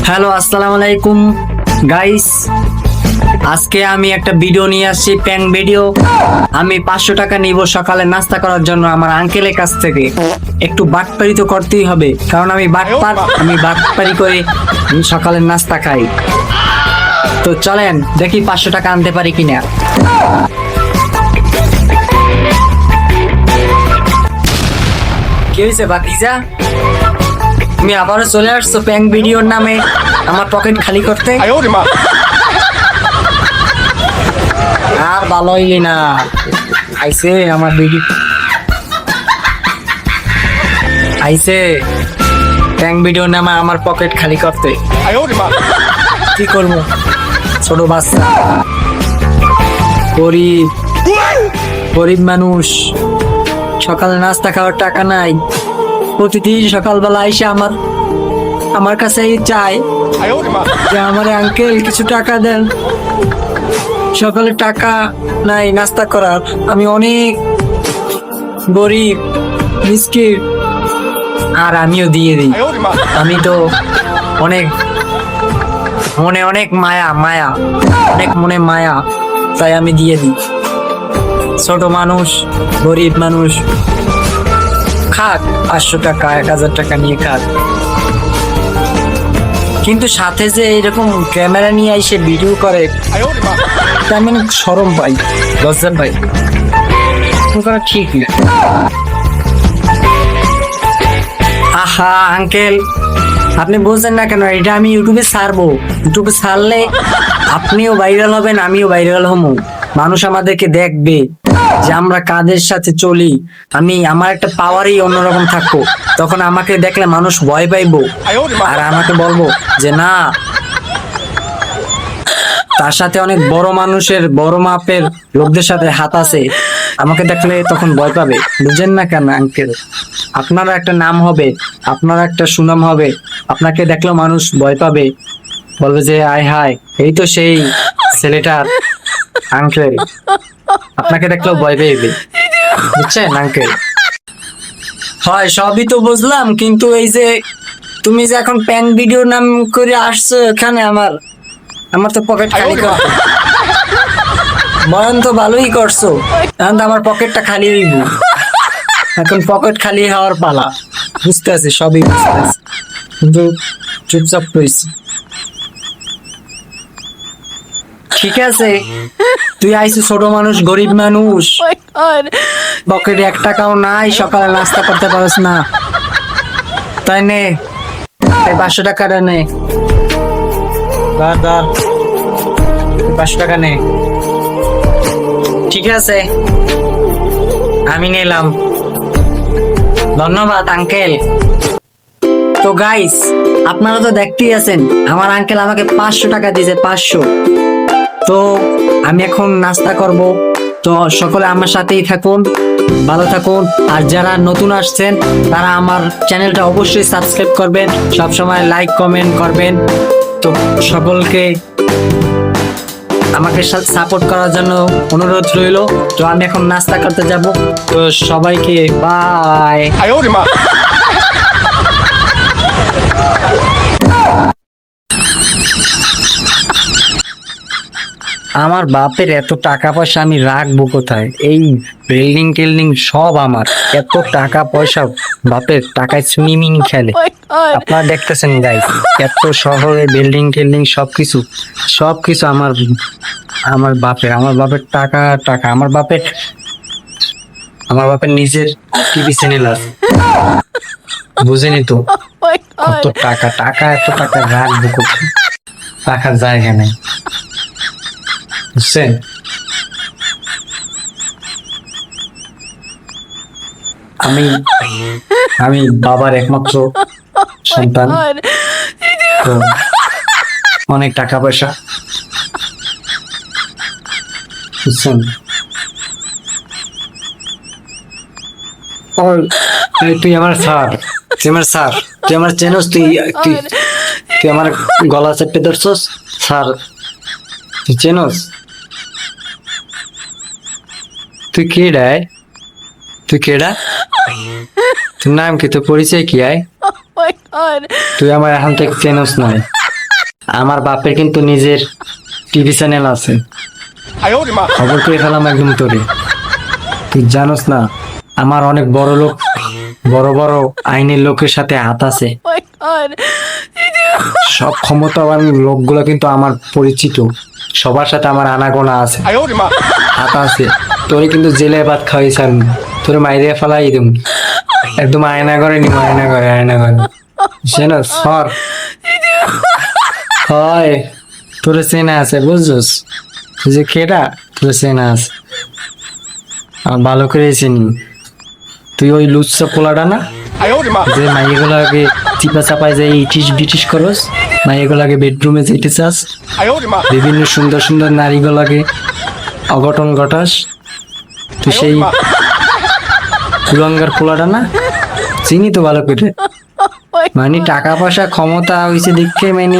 Hello, আসসালামু আলাইকুম guys. আজকে আমি একটা ভিডিও নিয়ে আসছি, প্যাং ভিডিও। আমি 500 টাকা নিব সকালে নাস্তা করার জন্য আমার আঙ্কেলের কাছ থেকে। একটু বাটপারি তো করতেই হবে, কারণ আমি বাটপারি করে সকালের নাস্তা খাই। তো চলেন দেখি 500 টাকা আনতে পারি কিনা। কি হয়েছে বাকিজা? তুমি আবারও চলে আসছো প্যাং ভিডিওর নামে আমার পকেট খালি করতে? আর ভালোই না আইসে আমার ভিডিও আইসে প্যাং ভিডিওর নামে আমার পকেট খালি করতে। কি করবো, ছোট বাচ্চা, গরিব গরিব মানুষ, সকালে নাস্তা খাওয়ার টাকা নাই। প্রতিদিন সকালবেলা এসে আমার কাছে চায় যে আমার আঙ্কেল কিছু টাকা দেন, সকালে টাকা নাই নাস্তা করার। আমি অনেক গরিব মিসকিন, আর আমিও দিয়ে দিই। আমি তো অনেক অনেক মায়া অনেক মনে মায়া, তাই আমি দিয়ে দিই। ছোট মানুষ, গরিব মানুষ, খাক 500 টাকা 1000 টাকা নিয়ে খাক। কিন্তু সাথে যে এরকম ক্যামেরা নিয়ে এসে ভিডিও করে, তার মানে শরম পাই, লজ্জা পাই, করা ঠিক না। আহা আঙ্কেল, আপনি বলছেন না কেন? এটা আমি ইউটিউবে ছাড়বো। ইউটিউবে ছাড়লে আপনিও ভাইরাল হবেন, আমিও ভাইরাল হবো। মানুষ আমাদেরকে দেখবে যে আমরা কাদের সাথে চলি। আমার একটা পাওয়ারই অন্যরকম থাকবো। তখন আমাকে দেখলে মানুষ ভয় পাইবো, আর আমাকে বলবো যে না, তার সাথে অনেক বড় মানুষের, বড় মাপের লোকদের সাথে হাত আছে। আমাকে দেখলে তখন ভয় পাবে। বুঝেন না কেন আঙ্কেল? আপনারও একটা নাম হবে, আপনার একটা সুনাম হবে। আপনাকে দেখলেও মানুষ ভয় পাবে, বলবে যে আয় হায়, এই তো সেই ছেলেটার আঙ্কেল। আপনাকে দেখলেও ভয় পেয়ে, বুঝছেন আঙ্কেল? হয়, সবই তো বুঝলাম, কিন্তু এই যে তুমি যে এখন প্যান ভিডিও নাম করে আসছো এখানে, আমার তো পকেট খালি কর। বয়ন তো ভালোই করছো, এখন তো আমার পকেটটা খালি হইব। এখন পকেট খালি হওয়ার পালা। বুঝতে আছি, সবই বুঝতে আছি, কিন্তু চুপচাপ করেছি। ঠিক আছে, তুই আইসি ছোট মানুষ, গরিব মানুষ, পকেটে 1 টাকাও নাই, সকালে নাস্তা করতে পারস না, তাই নে 500 টাকাটা নে। 500 টাকা নে। ঠিক আছে, আমি নিলাম, ধন্যবাদ আঙ্কেল। তো গাইস, আপনারা তো দেখতেই আছেন, আমার আঙ্কেল আমাকে 500 টাকা দিয়েছে, 500। তো আমি এখন নাস্তা করব। তো সকলে আমার সাথেই থাকুন, ভালো থাকুন। আর যারা নতুন আসছেন তারা আমার চ্যানেলটা অবশ্যই সাবস্ক্রাইব করবেন, সবসময় লাইক কমেন্ট করবেন। তো সকলকে আমাকে সাপোর্ট করার জন্য অনুরোধ রইল। তো আমি এখন নাস্তা করতে যাব। তো সবাইকে বাই। আমার বাপের এত টাকা পয়সা আমি রাখবো কোথায়? এই বিল্ডিং টিল্ডিং সব আমার। এত টাকা পয়সা, বাপের টাকায় সুইমিং খেলে। আপনারা দেখতেছেন গাইস, এত শহরে বিল্ডিং টিল্ডিং সবকিছু আমার বাপের টাকা। আমার বাপের নিজের টিভি চ্যানেল আছে। বুঝেনি তো কত টাকা। এত টাকা রাখবো কোথায়? রাখার জায়গা নেই, বুঝছেন? আমি বাবার একমাত্র সন্তান, তো অনেক টাকা পয়সা, বুঝছেন? তুই আমার স্যার, তুই আমার চেনস, তুই আমার গলা চেপে ধরছস স্যার, তুই চেনস? তুই কেডা? তোর নাম কি? তোর পরিচয় কি? তুই আমার এখন থেকে চেনস নাই। আমার বাপের কিন্তু নিজের টিভি চ্যানেল আছে, খবর পেয়ে ফেলাম একদম তোরে। তুই জানোস না আমার অনেক বড় লোক, বড় বড় আইনের লোকের সাথে হাত আছে। সব ক্ষমতাবান লোকগুলো কিন্তু আমার পরিচিত, সবার সাথে আমার আনাগোনা আছে, হাত আছে। তোরে কিন্তু জেলে ভাত খাওয়াই ছাড়, তোরে মাইরে ফেলাই দেব একদম। আয়না করে নি, আয়না করে, আয়না করে সেনা সর হয়। তোরে চেনা আছে বুঝছস, তুই যে কেডা তোরে চেনা আছে, আমার ভালো করে চিনি। তুই ওই লুচ্চা পোলাটা না, যে মাইয়েগুলাকে চিপা চাপায় যে ইটিস বিটিস করস, মাইয়েগুলাকে বেডরুমে যেতে চাস, বিভিন্ন সুন্দর সুন্দর নারীগুলাকে অঘটন ঘটাস, তুই সেই কুলাঙ্গার পোলাটা না, চিনি তো ভালো করে। মানে টাকা পয়সা ক্ষমতা হয়েছে দেখে মানে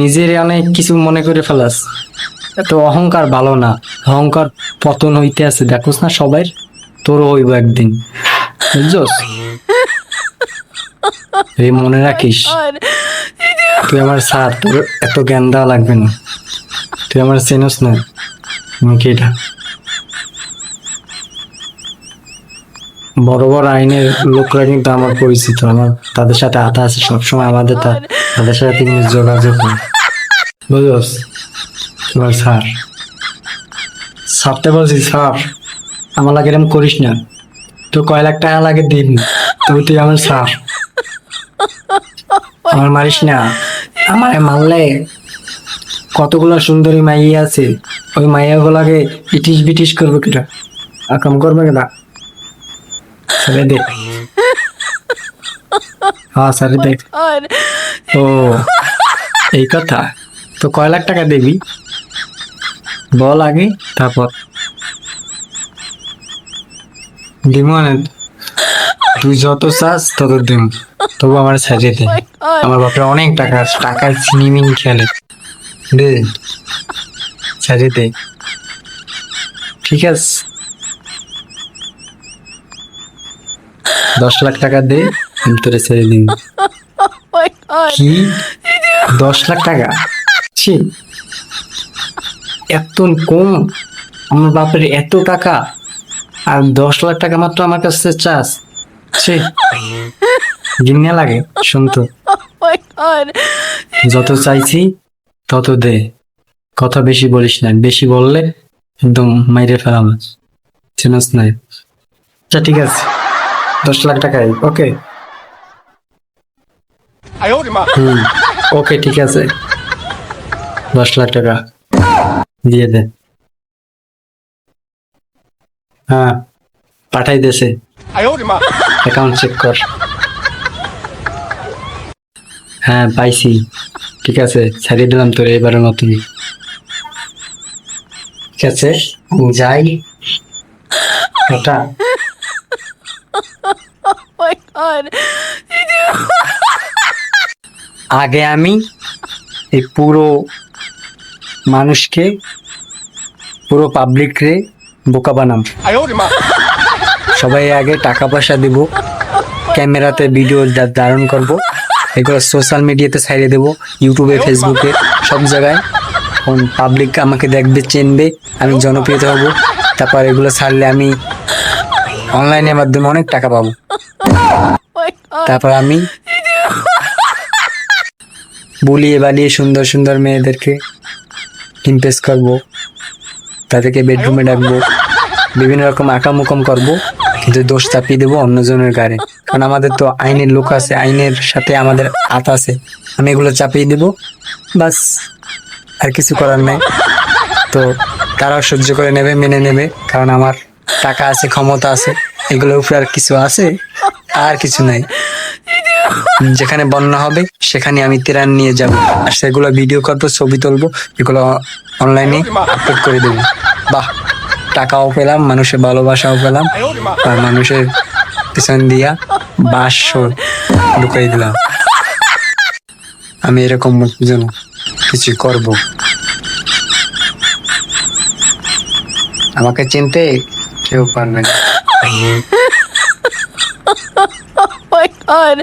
নিজের অনেক কিছু মনে করে ফেলাস, এত অহংকার ভালো না, অহংকার পতন হইতে আছে দেখোস না সবাই, তোরও হইব একদিন বুঝছস। এই মনে রাখিস, তুই আমার স্যার, তোর এত জ্ঞান দেওয়া লাগবে না, তুই আমার চেনস না আমাকে। এটা বড় বড় আইনের লোকরা কিন্তু আমার পরিচিত, আমার তাদের সাথে আতা আছে সবসময়, আমাদের তাদের সাথে তিনি যোগাযোগ হয় বুঝছস। তোমার স্যার সারতে বলছি, স্যার আমার লাগে এরকম করিস না, তো কয় লাখ টাকা লাগে দিন, তবু তুই আমার স্যার, আমার মারিস না। আমার মারলে কতগুলো সুন্দরী মাইয়া আছে, ওই মাইয়া গুলাকে ইটিস বিটিস করবো কেটা, কাম করবে কেটা, ছেড়ে দে। হ্যাঁ ছেড়ে দে। ও এই কথা, তো কয় লাখ টাকা দিবি বল আগে, তারপর দিব। তুই যত চাস তত দিম, তবু আমার ছাড়িয়ে দে। আমার বাপরে অনেক টাকা আছে, টাকার সিনেমিন খেলে দে, ছাড়িয়ে দে ঠিক আছে। 10 লাখ টাকা দে, আমি তোরে ছেড়ে দিন। কি 10 লাখ টাকা? ছি, এত কম? আমার বাপের এত টাকা, আর 10 লাখ টাকা মাত্র আমার কাছে চাস? ছি, ঘৃণা লাগে শুনতো। যত চাইছি তত দে, কথা বেশি বলিস না, বেশি বললে একদম মাইরে ফেলাম, চিনস নাই। আচ্ছা ঠিক আছে, 10 লাখ টাকাই ওকে। ওকে ঠিক আছে, 10 লাখ টাকা দিয়ে দে। হ্যাঁ পাঠাই দেছে, অ্যাকাউন্ট চেক কর। হ্যাঁ পাইছি, ঠিক আছে ছাড়িয়ে দিলাম তোর এবারের মতন। ঠিক আছে যাই, ওটা আগে আমি এই পুরো মানুষকে, পুরো পাবলিক রে বোকা বানাম। সবাই আগে টাকা পয়সা দিব, ক্যামেরাতে ভিডিও ধারণ করব, এগুলো সোশ্যাল মিডিয়াতে ছাড়িয়ে দেবো, ইউটিউবে ফেসবুকে সব জায়গায়। পাবলিক আমাকে দেখবে, চিনবে, আমি জনপ্রিয়তা হব। তারপর এগুলো ছাড়লে আমি অনলাইনের মাধ্যমে অনেক টাকা পাবো। তারপর আমি বলিয়ে বালিয়ে সুন্দর সুন্দর মেয়েদেরকে ইমপ্রেস করব, তাদেরকে বেডরুমে ডাকবো, বিভিন্ন রকম আকামুকম করব, কিন্তু দোষ চাপিয়ে দেবো অন্যজনের গায়ে। কারণ আমাদের তো আইনের লোক আছে, আইনের সাথে আমাদের হাত আছে, আমি এগুলো চাপিয়ে দেবো, বাস আর কিছু করার নাই। তো তারাও সহ্য করে নেবে, মেনে নেবে, কারণ আমার টাকা আছে, ক্ষমতা আছে, এগুলোর উপরে আর কিছু আছে? আর কিছু নাই। যেখানে বন্যা হবে সেখানে আমি ত্রাণ নিয়ে যাব, আর সেগুলো ভিডিও করবো, ছবি তুলবো, এগুলো অনলাইনে আপলোড করে দেবো। বাহ, টাকাও পেলাম, মানুষের ভালোবাসাও পেলাম, আর মানুষের পিছন দিয়া বাস ঢুকাই দিলাম। আমি এরকম যেন কিছু করব, আমাকে চিনতে কেউ পারবে না। Oh my god.